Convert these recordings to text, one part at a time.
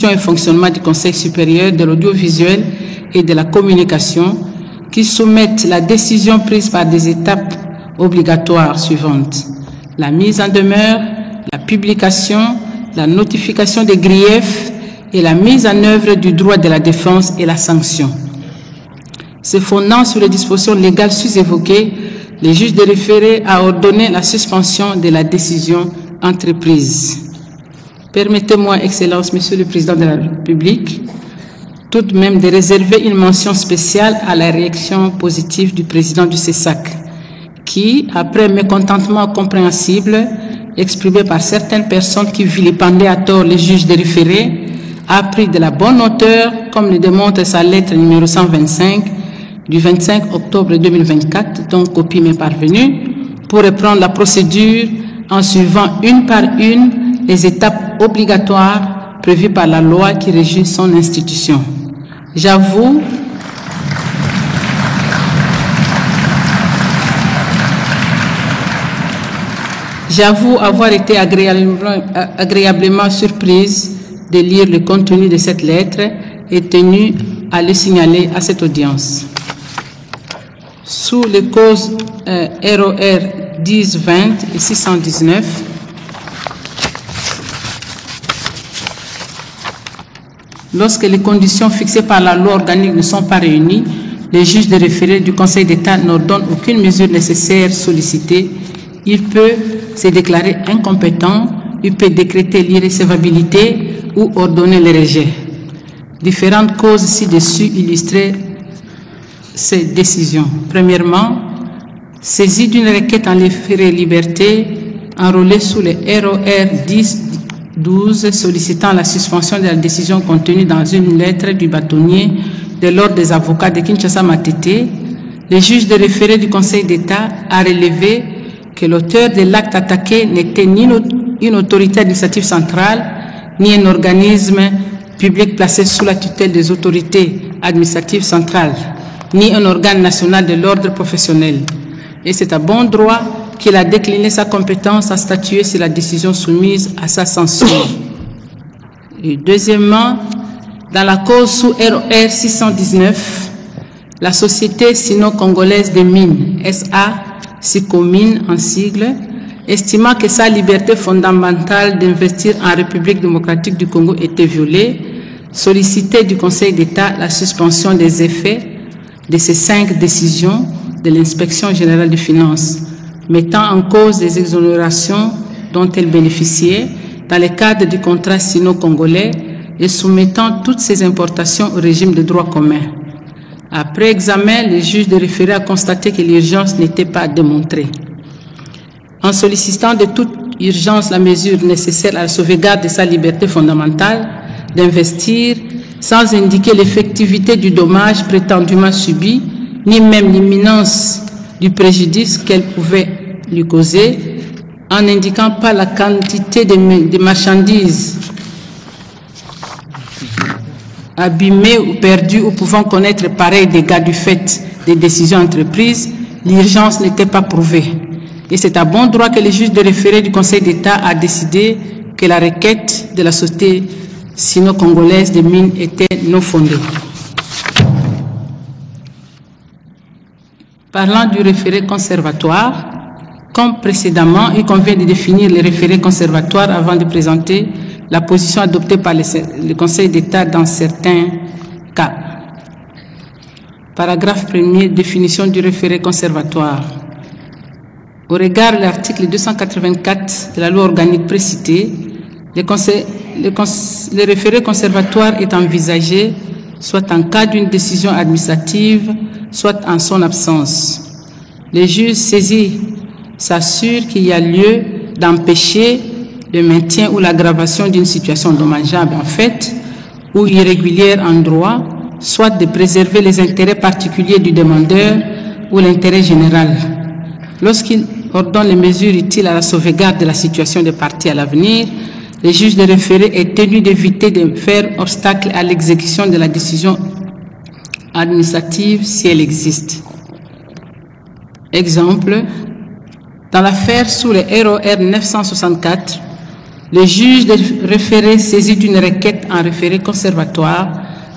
et fonctionnement du Conseil supérieur de l'audiovisuel et de la communication qui soumettent la décision prise par des étapes obligatoires suivantes: la mise en demeure, la publication, la notification des griefs et la mise en œuvre du droit de la défense et la sanction. Se fondant sur les dispositions légales sus-évoquées, les juges de référé a ordonné la suspension de la décision entreprise. Permettez-moi, Excellence, Monsieur le Président de la République, tout de même de réserver une mention spéciale à la réaction positive du président du CESAC, qui, après mécontentement compréhensible exprimé par certaines personnes qui vilipendaient à tort les juges de référé, a pris de la bonne hauteur, comme le démontre sa lettre numéro 125 du 25 octobre 2024, dont copie m'est parvenue, pour reprendre la procédure en suivant une par une les étapes obligatoires prévues par la loi qui régit son institution. J'avoue avoir été agréablement surprise de lire le contenu de cette lettre et tenue à le signaler à cette audience. Sous les causes ROR 1020 et 619, lorsque les conditions fixées par la loi organique ne sont pas réunies, les juges de référé du Conseil d'État n'ordonnent aucune mesure nécessaire sollicitée. Il peut se déclarer incompétent, il peut décréter l'irrecevabilité ou ordonner le rejet. Différentes causes ci-dessus illustraient ces décisions. Premièrement, saisie d'une requête en référé liberté enrôlée sous le ROR 10-12 sollicitant la suspension de la décision contenue dans une lettre du bâtonnier de l'Ordre des avocats de Kinshasa Matete, le juge de référé du Conseil d'État a relevé que l'auteur de l'acte attaqué n'était ni une autorité administrative centrale, ni un organisme public placé sous la tutelle des autorités administratives centrales, ni un organe national de l'ordre professionnel. Et c'est à bon droit qu'il a décliné sa compétence à statuer sur la décision soumise à sa censure. Et deuxièmement, dans la cause sous ROR 619, la société sino-congolaise des mines, SA, SICOMINE en sigle, estimant que sa liberté fondamentale d'investir en République démocratique du Congo était violée, sollicitait du Conseil d'État la suspension des effets de ces 5 décisions de l'Inspection générale des finances, mettant en cause les exonérations dont elle bénéficiait dans le cadre du contrat sino-congolais et soumettant toutes ces importations au régime de droit commun. Après examen, le juge de référé a constaté que l'urgence n'était pas démontrée. En sollicitant de toute urgence la mesure nécessaire à la sauvegarde de sa liberté fondamentale d'investir, sans indiquer l'effectivité du dommage prétendument subi, ni même l'imminence du préjudice qu'elle pouvait lui causer, en n'indiquant pas la quantité de marchandises abîmées ou perdues ou pouvant connaître pareils dégâts du fait des décisions entreprises, l'urgence n'était pas prouvée. Et c'est à bon droit que le juge de référé du Conseil d'État a décidé que la requête de la société sino-congolaise des mines était non fondée. Parlant du référé conservatoire, comme précédemment, il convient de définir les référés conservatoires avant de présenter la position adoptée par le Conseil d'État dans certains cas. Paragraphe 1er, définition du référé conservatoire. Au regard de l'article 284 de la loi organique précitée, le référé conservatoire est envisagé soit en cas d'une décision administrative, soit en son absence. Les juges saisis s'assurent qu'il y a lieu d'empêcher le maintien ou l'aggravation d'une situation dommageable en fait ou irrégulière en droit, soit de préserver les intérêts particuliers du demandeur ou l'intérêt général. Lorsqu'il ordonne les mesures utiles à la sauvegarde de la situation des parties à l'avenir, le juge de référé est tenu d'éviter de faire obstacle à l'exécution de la décision administrative si elle existe. Exemple, dans l'affaire sous le ROR 964, Le juge de référé saisi d'une requête en référé conservatoire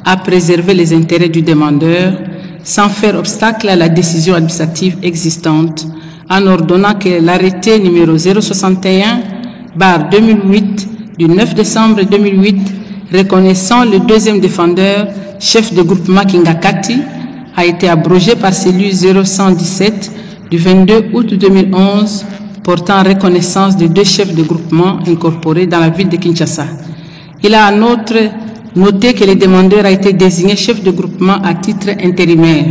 a préservé les intérêts du demandeur sans faire obstacle à la décision administrative existante en ordonnant que l'arrêté numéro 061/2008 du 9 décembre 2008 reconnaissant le deuxième défendeur, chef de groupement Kingakati, a été abrogé par celui 0117 du 22 août 2011 portant reconnaissance des deux chefs de groupement incorporés dans la ville de Kinshasa. Il a en outre noté que le demandeur a été désigné chef de groupement à titre intérimaire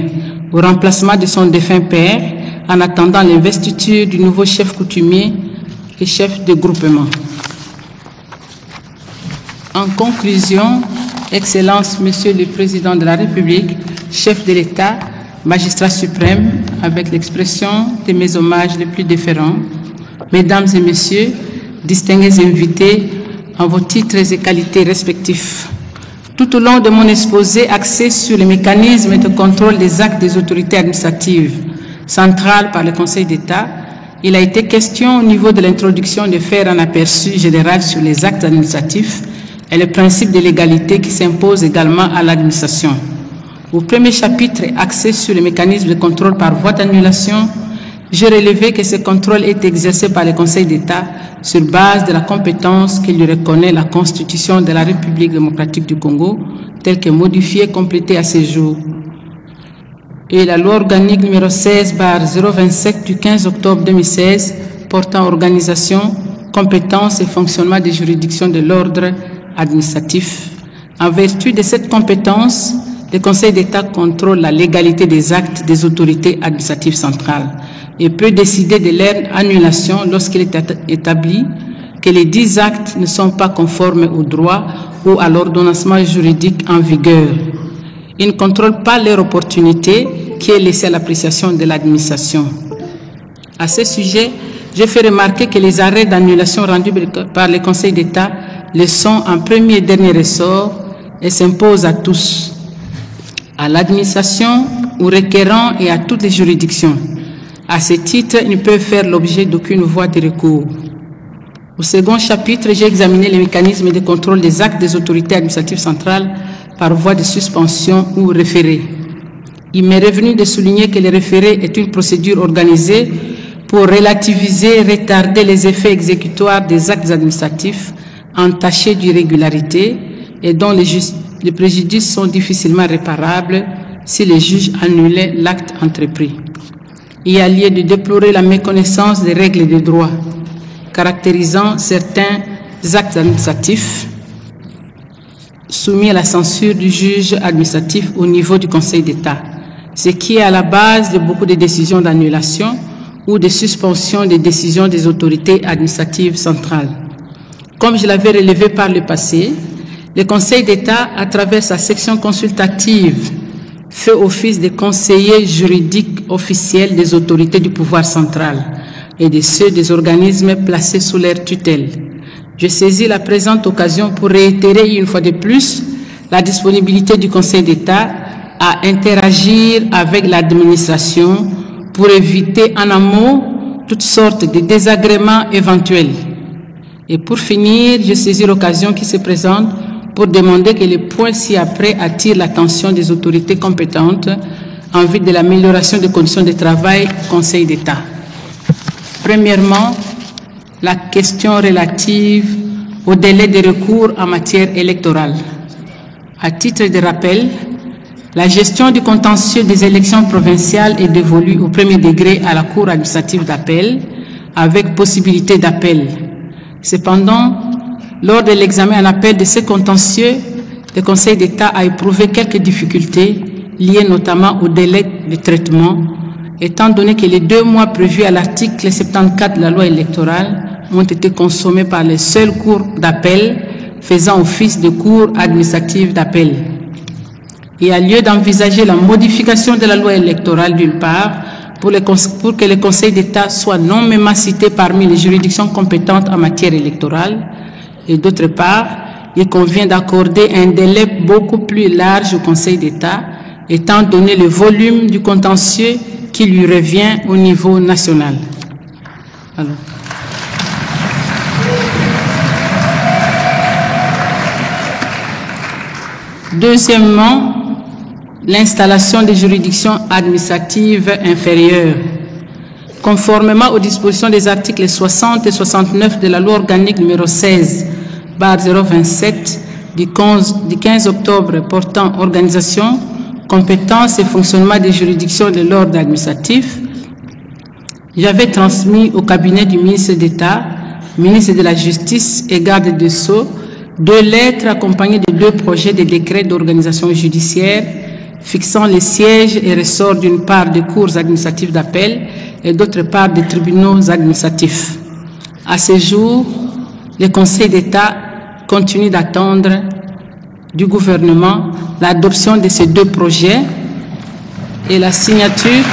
au remplacement de son défunt père en attendant l'investiture du nouveau chef coutumier et chef de groupement. En conclusion, Excellence, Monsieur le Président de la République, chef de l'État, magistrat suprême, avec l'expression de mes hommages les plus déférents, Mesdames et Messieurs, distingués invités, en vos titres et qualités respectifs. Tout au long de mon exposé axé sur les mécanismes de contrôle des actes des autorités administratives centrales par le Conseil d'État, il a été question au niveau de l'introduction de faire un aperçu général sur les actes administratifs et le principe de l'égalité qui s'impose également à l'administration. Au premier chapitre axé sur les mécanismes de contrôle par voie d'annulation, j'ai relevé que ce contrôle est exercé par le Conseil d'État sur base de la compétence que lui reconnaît la Constitution de la République démocratique du Congo, telle que modifiée et complétée à ce jour, et la loi organique numéro 16/027 du 15 octobre 2016 portant organisation, compétence et fonctionnement des juridictions de l'ordre administratif. En vertu de cette compétence, le Conseil d'État contrôle la légalité des actes des autorités administratives centrales et peut décider de leur annulation lorsqu'il est établi que les 10 actes ne sont pas conformes au droit ou à l'ordonnancement juridique en vigueur. Il ne contrôle pas leur opportunité qui est laissée à l'appréciation de l'administration. À ce sujet, j'ai fait remarquer que les arrêts d'annulation rendus par le Conseil d'État le sont en premier et dernier ressort et s'imposent à tous, à l'administration, aux requérants et à toutes les juridictions. À ce titre, ils ne peuvent faire l'objet d'aucune voie de recours. Au second chapitre, j'ai examiné les mécanismes de contrôle des actes des autorités administratives centrales par voie de suspension ou référé. Il m'est revenu de souligner que le référé est une procédure organisée pour relativiser et retarder les effets exécutoires des actes administratifs entachés d'irrégularité et dont les préjudices sont difficilement réparables si les juges annulaient l'acte entrepris. Il y a lieu de déplorer la méconnaissance des règles de droit caractérisant certains actes administratifs soumis à la censure du juge administratif au niveau du Conseil d'État, ce qui est à la base de beaucoup de décisions d'annulation ou de suspension des décisions des autorités administratives centrales. Comme je l'avais relevé par le passé, le Conseil d'État, à travers sa section consultative, fait office de conseiller juridique officiel des autorités du pouvoir central et de ceux des organismes placés sous leur tutelle. Je saisis la présente occasion pour réitérer une fois de plus la disponibilité du Conseil d'État à interagir avec l'administration pour éviter en amont toutes sortes de désagréments éventuels. Et pour finir, je saisis l'occasion qui se présente pour demander que les points ci-après attirent l'attention des autorités compétentes en vue de l'amélioration des conditions de travail au Conseil d'État. Premièrement, la question relative au délai de recours en matière électorale. À titre de rappel, la gestion du contentieux des élections provinciales est dévolue au premier degré à la Cour administrative d'appel, avec possibilité d'appel. Cependant, lors de l'examen en appel de ce contentieux, le Conseil d'État a éprouvé quelques difficultés liées notamment au délai de traitement, étant donné que les 2 mois prévus à l'article 74 de la loi électorale ont été consommés par les seules cours d'appel faisant office de cour administrative d'appel. Il y a lieu d'envisager la modification de la loi électorale d'une part pour que le Conseil d'État soit nommément cité parmi les juridictions compétentes en matière électorale et d'autre part, il convient d'accorder un délai beaucoup plus large au Conseil d'État étant donné le volume du contentieux qui lui revient au niveau national. Alors. Deuxièmement, l'installation des juridictions administratives inférieures. Conformément aux dispositions des articles 60 et 69 de la loi organique numéro 16/027 du 15 octobre portant organisation, compétences et fonctionnement des juridictions de l'ordre administratif, j'avais transmis au cabinet du ministre d'État, ministre de la Justice et garde des Sceaux, 2 lettres accompagnées de 2 projets de décrets d'organisation judiciaire fixant les sièges et ressorts d'une part des cours administratives d'appel et d'autre part des tribunaux administratifs. À ce jour, le Conseil d'État continue d'attendre du gouvernement l'adoption de ces 2 projets et la signature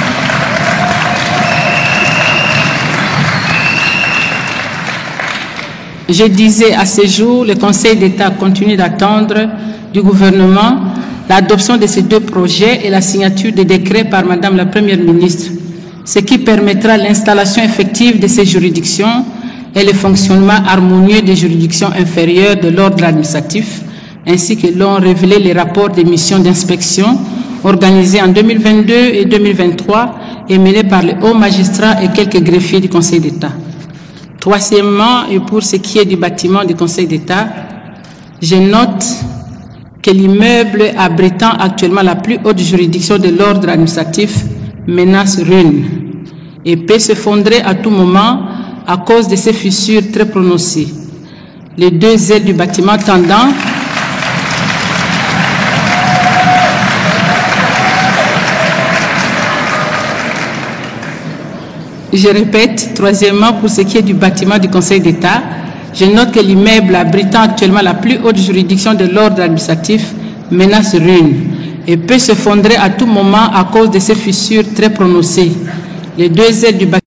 Je disais, à ce jour, le Conseil d'État continue d'attendre du gouvernement l'adoption de ces 2 projets et la signature des décrets par Madame la Première ministre, ce qui permettra l'installation effective de ces juridictions et le fonctionnement harmonieux des juridictions inférieures de l'ordre administratif, ainsi que l'ont révélé les rapports des missions d'inspection organisées en 2022 et 2023 et menées par les hauts magistrats et quelques greffiers du Conseil d'État. Troisièmement, et pour ce qui est du bâtiment du Conseil d'État, je note que l'immeuble abritant actuellement la plus haute juridiction de l'ordre administratif menace ruine et peut s'effondrer à tout moment à cause de ces fissures très prononcées. Les 2 ailes du bâtiment tendant Je répète, troisièmement, pour ce qui est du bâtiment du Conseil d'État, je note que l'immeuble abritant actuellement la plus haute juridiction de l'ordre administratif menace ruine et peut s'effondrer à tout moment à cause de ces fissures très prononcées. Les 2 ailes du bâtiment